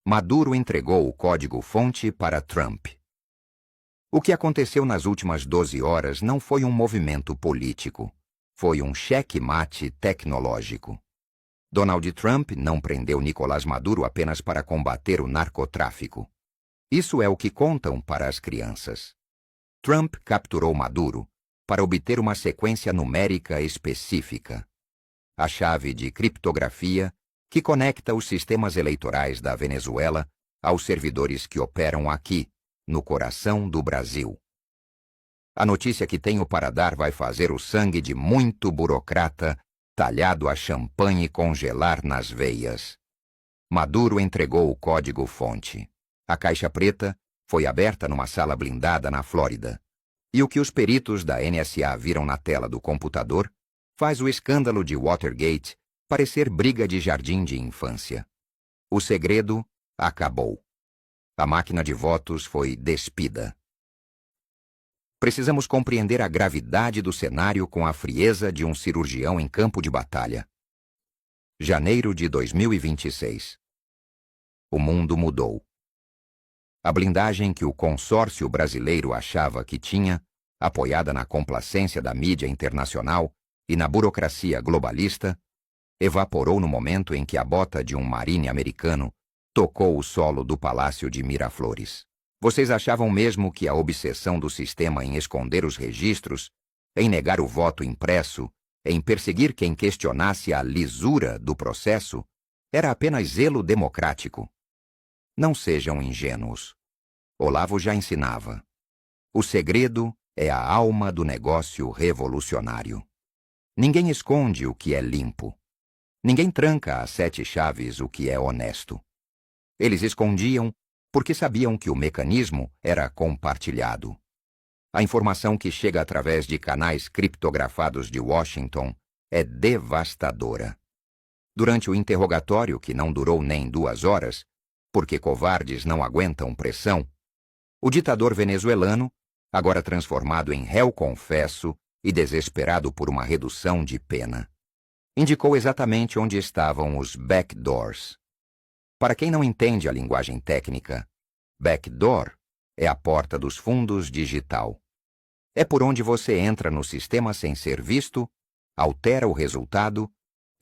Maduro entregou o código-fonte para Trump. O que aconteceu nas últimas 12 horas não foi um movimento político. Foi um cheque-mate tecnológico. Donald Trump não prendeu Nicolás Maduro apenas para combater o narcotráfico. Isso é o que contam para as crianças. Trump capturou Maduro para obter uma sequência numérica específica. A chave de criptografia que conecta os sistemas eleitorais da Venezuela aos servidores que operam aqui, no coração do Brasil. A notícia que tenho para dar vai fazer o sangue de muito burocrata talhado a champanhe congelar nas veias. Maduro entregou o código-fonte. A caixa preta foi aberta numa sala blindada na Flórida. E o que os peritos da NSA viram na tela do computador faz o escândalo de Watergate parecer briga de jardim de infância. O segredo acabou. A máquina de votos foi despida. Precisamos compreender a gravidade do cenário com a frieza de um cirurgião em campo de batalha. Janeiro de 2026. O mundo mudou. A blindagem que o consórcio brasileiro achava que tinha, apoiada na complacência da mídia internacional e na burocracia globalista, evaporou no momento em que a bota de um marine americano tocou o solo do Palácio de Miraflores. Vocês achavam mesmo que a obsessão do sistema em esconder os registros, em negar o voto impresso, em perseguir quem questionasse a lisura do processo, era apenas zelo democrático? Não sejam ingênuos. Olavo já ensinava. O segredo é a alma do negócio revolucionário. Ninguém esconde o que é limpo. Ninguém tranca às 7 chaves o que é honesto. Eles escondiam porque sabiam que o mecanismo era compartilhado. A informação que chega através de canais criptografados de Washington é devastadora. Durante o interrogatório, que não durou nem 2 horas, porque covardes não aguentam pressão, o ditador venezuelano, agora transformado em réu confesso e desesperado por uma redução de pena, indicou exatamente onde estavam os backdoors. Para quem não entende a linguagem técnica, backdoor é a porta dos fundos digital. É por onde você entra no sistema sem ser visto, altera o resultado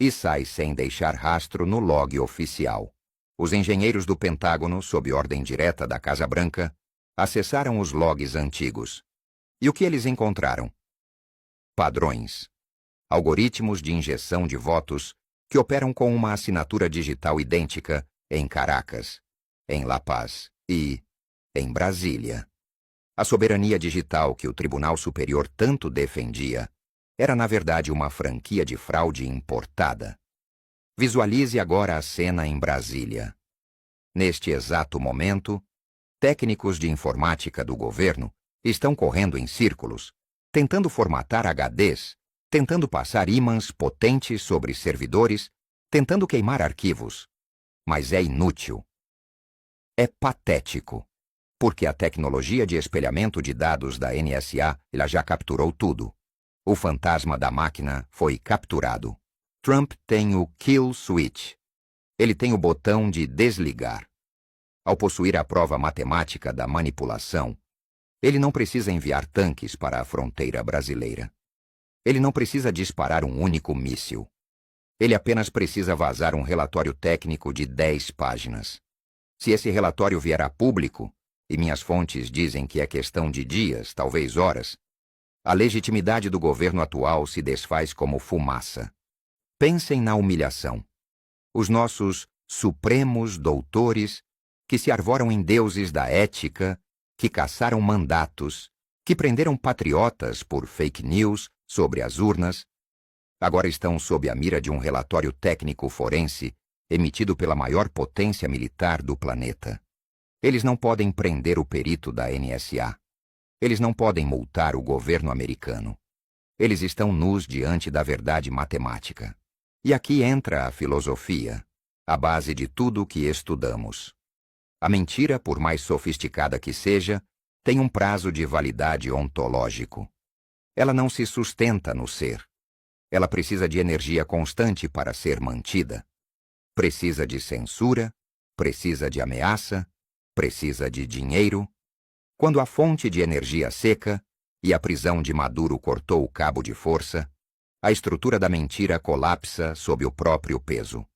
e sai sem deixar rastro no log oficial. Os engenheiros do Pentágono, sob ordem direta da Casa Branca, acessaram os logs antigos. E o que eles encontraram? Padrões. Algoritmos de injeção de votos que operam com uma assinatura digital idêntica em Caracas, em La Paz e em Brasília. A soberania digital que o Tribunal Superior tanto defendia era, na verdade, uma franquia de fraude importada. Visualize agora a cena em Brasília. Neste exato momento, técnicos de informática do governo estão correndo em círculos, tentando formatar HDs, tentando passar ímãs potentes sobre servidores, tentando queimar arquivos. Mas é inútil. É patético, porque a tecnologia de espelhamento de dados da NSA ela já capturou tudo. O fantasma da máquina foi capturado. Trump tem o kill switch. Ele tem o botão de desligar. Ao possuir a prova matemática da manipulação, ele não precisa enviar tanques para a fronteira brasileira. Ele não precisa disparar um único míssil. Ele apenas precisa vazar um relatório técnico de 10 páginas. Se esse relatório vier a público, e minhas fontes dizem que é questão de dias, talvez horas, a legitimidade do governo atual se desfaz como fumaça. Pensem na humilhação. Os nossos supremos doutores, que se arvoram em deuses da ética, que caçaram mandatos, que prenderam patriotas por fake news sobre as urnas, agora estão sob a mira de um relatório técnico forense emitido pela maior potência militar do planeta. Eles não podem prender o perito da NSA. Eles não podem multar o governo americano. Eles estão nus diante da verdade matemática. E aqui entra a filosofia, a base de tudo o que estudamos. A mentira, por mais sofisticada que seja, tem um prazo de validade ontológico. Ela não se sustenta no ser. Ela precisa de energia constante para ser mantida. Precisa de censura, precisa de ameaça, precisa de dinheiro. Quando a fonte de energia seca e a prisão de Maduro cortou o cabo de força, a estrutura da mentira colapsa sob o próprio peso.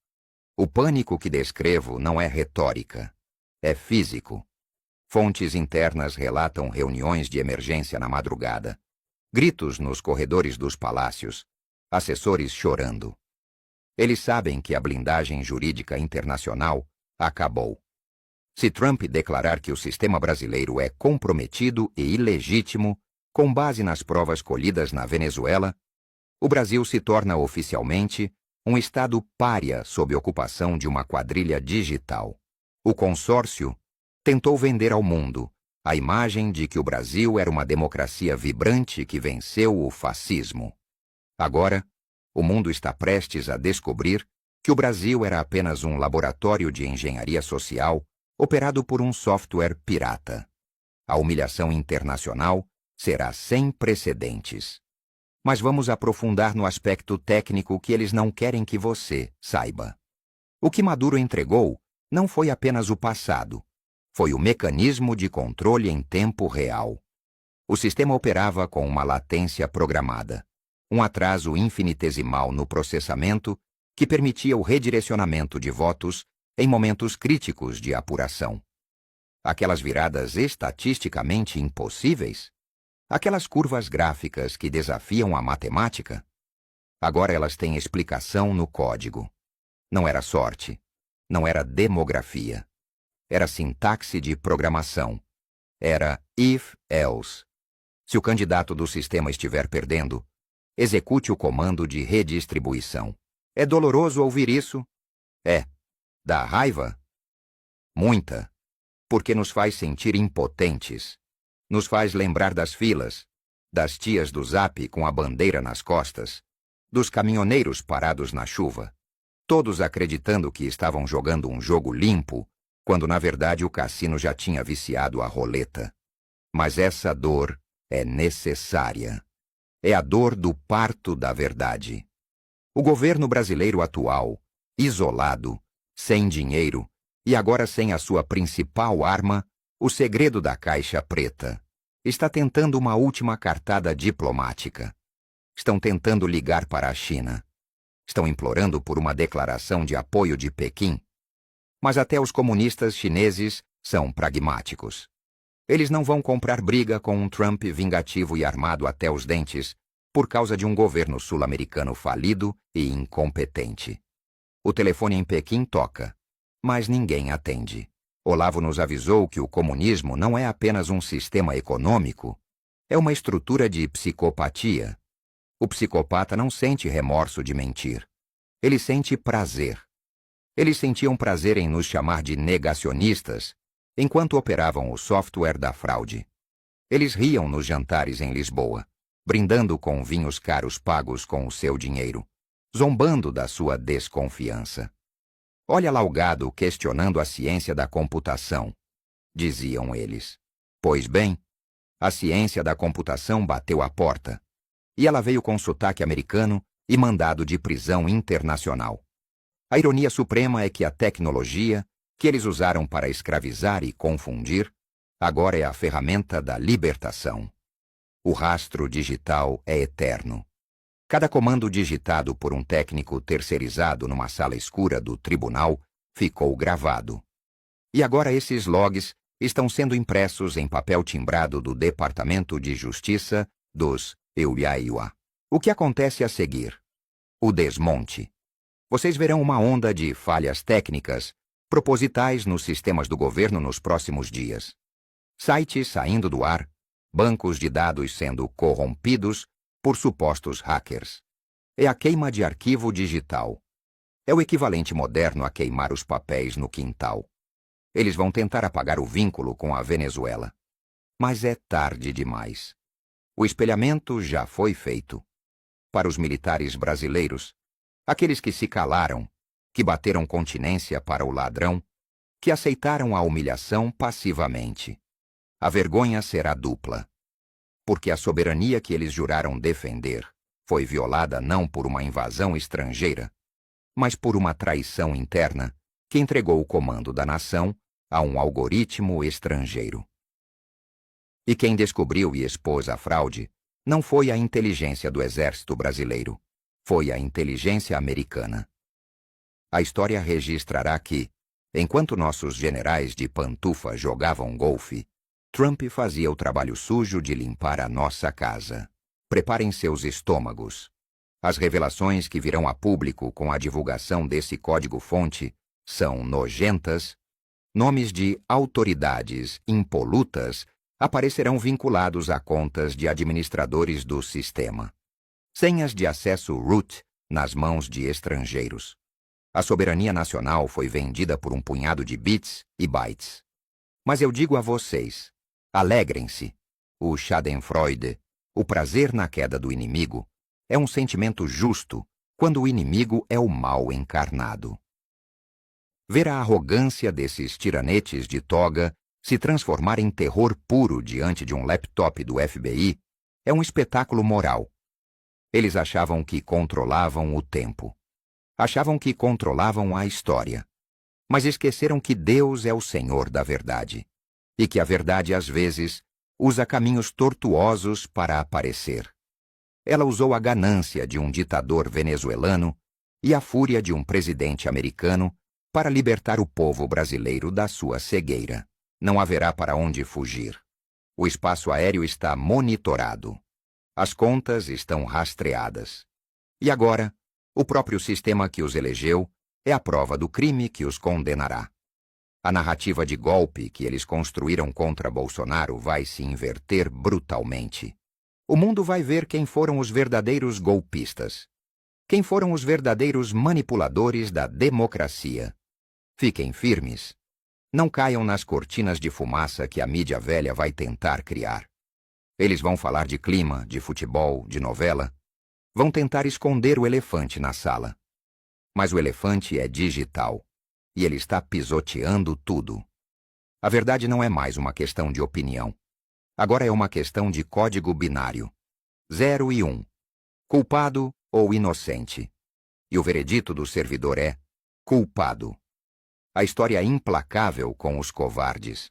O pânico que descrevo não é retórica, é físico. Fontes internas relatam reuniões de emergência na madrugada, gritos nos corredores dos palácios, assessores chorando. Eles sabem que a blindagem jurídica internacional acabou. Se Trump declarar que o sistema brasileiro é comprometido e ilegítimo, com base nas provas colhidas na Venezuela, o Brasil se torna oficialmente um estado pária sob ocupação de uma quadrilha digital. O consórcio tentou vender ao mundo a imagem de que o Brasil era uma democracia vibrante que venceu o fascismo. Agora, o mundo está prestes a descobrir que o Brasil era apenas um laboratório de engenharia social operado por um software pirata. A humilhação internacional será sem precedentes. Mas vamos aprofundar no aspecto técnico que eles não querem que você saiba. O que Maduro entregou não foi apenas o passado, foi o mecanismo de controle em tempo real. O sistema operava com uma latência programada, um atraso infinitesimal no processamento que permitia o redirecionamento de votos em momentos críticos de apuração. Aquelas viradas estatisticamente impossíveis, aquelas curvas gráficas que desafiam a matemática, agora elas têm explicação no código. Não era sorte, não era demografia, era sintaxe de programação, era if-else. Se o candidato do sistema estiver perdendo, execute o comando de redistribuição. É doloroso ouvir isso? É. Dá raiva? Muita. Porque nos faz sentir impotentes. Nos faz lembrar das filas, das tias do Zap com a bandeira nas costas, dos caminhoneiros parados na chuva, todos acreditando que estavam jogando um jogo limpo, quando na verdade o cassino já tinha viciado a roleta. Mas essa dor é necessária. É a dor do parto da verdade. O governo brasileiro atual, isolado, sem dinheiro e agora sem a sua principal arma, o segredo da caixa preta, está tentando uma última cartada diplomática. Estão tentando ligar para a China. Estão implorando por uma declaração de apoio de Pequim. Mas até os comunistas chineses são pragmáticos. Eles não vão comprar briga com um Trump vingativo e armado até os dentes por causa de um governo sul-americano falido e incompetente. O telefone em Pequim toca, mas ninguém atende. Olavo nos avisou que o comunismo não é apenas um sistema econômico, é uma estrutura de psicopatia. O psicopata não sente remorso de mentir. Ele sente prazer. Eles sentiam prazer em nos chamar de negacionistas enquanto operavam o software da fraude. Eles riam nos jantares em Lisboa, brindando com vinhos caros pagos com o seu dinheiro, zombando da sua desconfiança. Olha lá o gado questionando a ciência da computação, diziam eles. Pois bem, a ciência da computação bateu à porta, e ela veio com sotaque americano e mandado de prisão internacional. A ironia suprema é que a tecnologia, que eles usaram para escravizar e confundir, agora é a ferramenta da libertação. O rastro digital é eterno. Cada comando digitado por um técnico terceirizado numa sala escura do tribunal ficou gravado. E agora esses logs estão sendo impressos em papel timbrado do Departamento de Justiça dos Iuaiua. O que acontece a seguir? O desmonte. Vocês verão uma onda de falhas técnicas propositais nos sistemas do governo nos próximos dias. Sites saindo do ar, bancos de dados sendo corrompidos por supostos hackers. É a queima de arquivo digital. É o equivalente moderno a queimar os papéis no quintal. Eles vão tentar apagar o vínculo com a Venezuela. Mas é tarde demais. O espelhamento já foi feito. Para os militares brasileiros, aqueles que se calaram, que bateram continência para o ladrão, que aceitaram a humilhação passivamente. A vergonha será dupla. Porque a soberania que eles juraram defender foi violada não por uma invasão estrangeira, mas por uma traição interna que entregou o comando da nação a um algoritmo estrangeiro. E quem descobriu e expôs a fraude não foi a inteligência do exército brasileiro, foi a inteligência americana. A história registrará que, enquanto nossos generais de pantufa jogavam golfe, Trump fazia o trabalho sujo de limpar a nossa casa. Preparem seus estômagos. As revelações que virão a público com a divulgação desse código-fonte são nojentas. Nomes de autoridades impolutas aparecerão vinculados a contas de administradores do sistema. Senhas de acesso root nas mãos de estrangeiros. A soberania nacional foi vendida por um punhado de bits e bytes. Mas eu digo a vocês, alegrem-se. O Schadenfreude, o prazer na queda do inimigo, é um sentimento justo quando o inimigo é o mal encarnado. Ver a arrogância desses tiranetes de toga se transformar em terror puro diante de um laptop do FBI é um espetáculo moral. Eles achavam que controlavam o tempo. Achavam que controlavam a história. Mas esqueceram que Deus é o Senhor da verdade. E que a verdade, às vezes, usa caminhos tortuosos para aparecer. Ela usou a ganância de um ditador venezuelano e a fúria de um presidente americano para libertar o povo brasileiro da sua cegueira. Não haverá para onde fugir. O espaço aéreo está monitorado. As contas estão rastreadas. E agora, o próprio sistema que os elegeu é a prova do crime que os condenará. A narrativa de golpe que eles construíram contra Bolsonaro vai se inverter brutalmente. O mundo vai ver quem foram os verdadeiros golpistas. Quem foram os verdadeiros manipuladores da democracia. Fiquem firmes. Não caiam nas cortinas de fumaça que a mídia velha vai tentar criar. Eles vão falar de clima, de futebol, de novela. Vão tentar esconder o elefante na sala. Mas o elefante é digital. E ele está pisoteando tudo. A verdade não é mais uma questão de opinião. Agora é uma questão de código binário. 0 e 1. Culpado ou inocente. E o veredito do servidor é culpado. A história é implacável com os covardes.